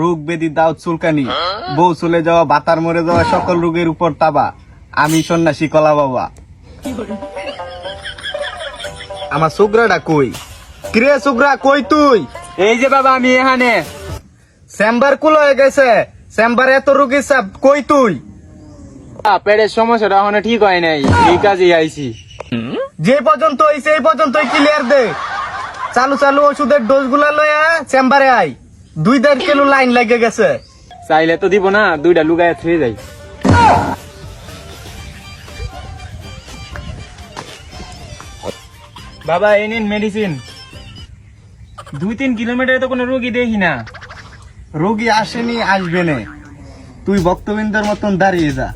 রোগ ব্যাধি দাউদ চুলকানি, বউ চলে যাওয়া, বাতার মরে যাওয়া, সকল রোগের উপর তাবা। আমি সন্ন্যাসী কলা বাবা। আমার সুগ্রাটা কই? কিরে সুগ্রা, কই তুই? এই যে বাবা আমি এখানে। চেম্বার কুল হয়ে গেছে, চেম্বারে এত রোগীর চাপ, কই তুই? পেটের সমস্যাটা এখনো ঠিক হয় নাই, এই কাজে আইছি। যে পর্যন্ত হইছে এই পর্যন্তই ক্লিয়ার দে। চালু চালু ওষুধের ডোজ গুলা লয়া চেম্বারে আই। 2-1.5 কিলো লাইন লেগে গেছে। চাইলে তো দিব না, দুইটা লুগায় থুয়ে যাই। বাবা এই নিন মেডিসিন। 2-3 কিলোমিটারে তো কোনো রোগী দেখি না। রোগী আসেনি, আসবে না। তুই ভক্তবৃন্দের মতন দাঁড়িয়ে যা।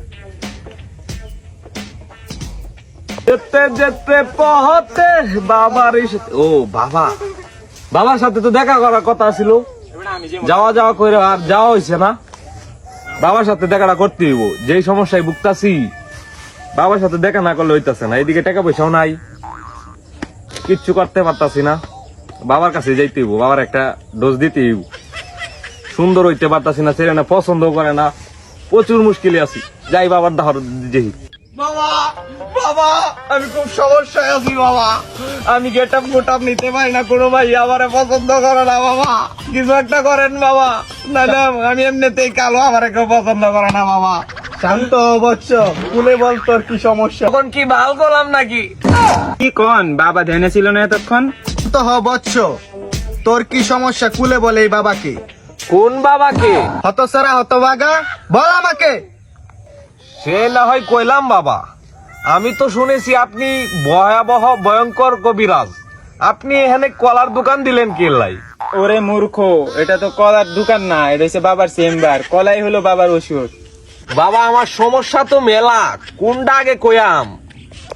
যেতে যেতে পহতে বাবার ও বাবা, বাবার সাথে তো দেখা করার কথা ছিল, যাওয়া যাওয়া করে আর যাওয়া হয়েছে না। বাবার সাথে দেখাটা করতে হইব, যেই সমস্যায় ভুগতাছি বাবার সাথে দেখা না করলে হইতাছে না। এদিকে টাকা পয়সাও নাই, কিচ্ছু করতে পারতাছি না। বাবার কাছে যাইতে হইব, বাবার একটা ডোজ দিতে হইব। সুন্দর হইতে পারতাছি না, ছেলে না পছন্দ করে না, প্রচুর মুশকিলে আছি। যাই বাবার দাহর যেহি। বাবা বাবা, আমি খুব সমস্যায় আছি বাবা। আমি গেটআপ গোটাপ নিতে পারি না, কোনো ভাই আমারে পছন্দ করে না বাবা। কিছু একটা করেন বাবা, নাহলে আমি এমনিতেই কালো, আমারে কেউ পছন্দ করে না বাবা। শান্ত বৎস, কুলে বল তোর কি সমস্যা? তখন কি ভাল করলাম নাকি? কি কন বাবা ধ্যানে ছিল না এতক্ষণ? তো হ বৎস, তোর কি সমস্যা কুলে বলে এই বাবাকে। কোন বাবাকে? হতসারা হতভাগা, বল আমাকে। সে না হয় কইলাম বাবা, আমি তো শুনেছি আপনি ভয়াবহ ভয়ঙ্কর কবিরাজ। আপনি এখানে কলার দোকান দিলেন কে লাই? ওরে মূর্খ, এটা তো কলার দোকান না, এটা হচ্ছে বাবার চেম্বার। কলাই হলো বাবার ওষুধ। বাবা আমার সমস্যা তো মেলা, কোনটা আগে কয়াম?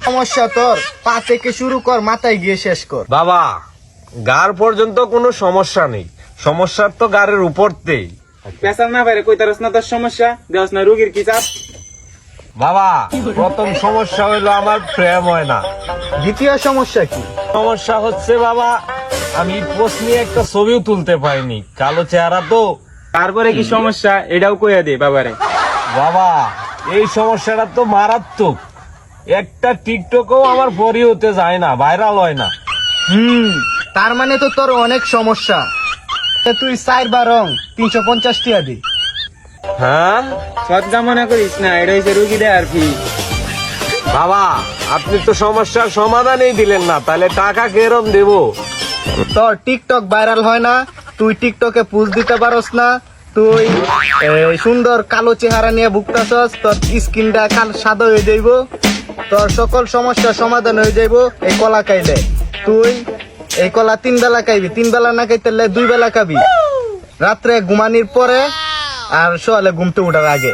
সমস্যা তোর পা থেকে শুরু কর, মাথায় গিয়ে শেষ কর। বাবা গার পর্যন্ত কোনো সমস্যা নেই, সমস্যার তো গারের উপরতেই। পেশাল না পারে কই তারস না তোর সমস্যা, দেওয়াস না রুগীর কি চাপ। বাবা প্রথম সমস্যা হইলো আমার প্রেম হয় না। দ্বিতীয় সমস্যা কি? সমস্যা হচ্ছে বাবা, আমি পোস্ট নিয়ে একটা ছবিও তুলতে পারিনি, কালো চেহারা তো। তারপরে কি সমস্যা এটাও কইয়া দে বাবারে। বাবা এই সমস্যাটা তো মারাত্মক, একটা টিকটকেও আমার পরি হতে যায় না, ভাইরাল হয় না। তার মানে তো তোর অনেক সমস্যা। তা তুই 4 বা রং 350 টাকা দি। হ্যাঁ সৎ কামনা করিস না, এটা হচ্ছে রুগী দেয়ার ফি। বাবা আপনি তো সমস্যার সমাধানই দিলেন না, তাহলে টাকা কেরম দেব? তোর টিকটক ভাইরাল হয় না, তুই টিকটকে পুজ দিতে পারস না, তুই সুন্দর কালো চেহারা নিয়ে ভুগতাছস, তোর স্কিনটা সাদা হয়ে যাইব, তোর সকল সমস্যার সমাধান হয়ে যাইব এই কলা খাইলে। তুই এই কলা 3 বেলা খাইবি, 3 বেলা না খাইতে 2 বেলা খাবি, রাত্রে ঘুমানির পরে আর সকালে ঘুমতে উঠার আগে।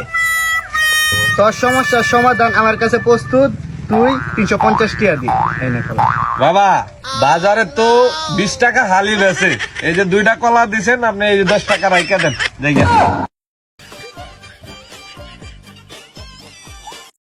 তোর সমস্যার সমাধান আমার কাছে প্রস্তুত, তুই 350 টাকা দি। এই নে কলা। বাবা বাজারে তো 20 টাকা হালি বেছে, এই যে 2টা কলা দিছেন আপনি, এই যে 10 টাকা রাইখা দেন।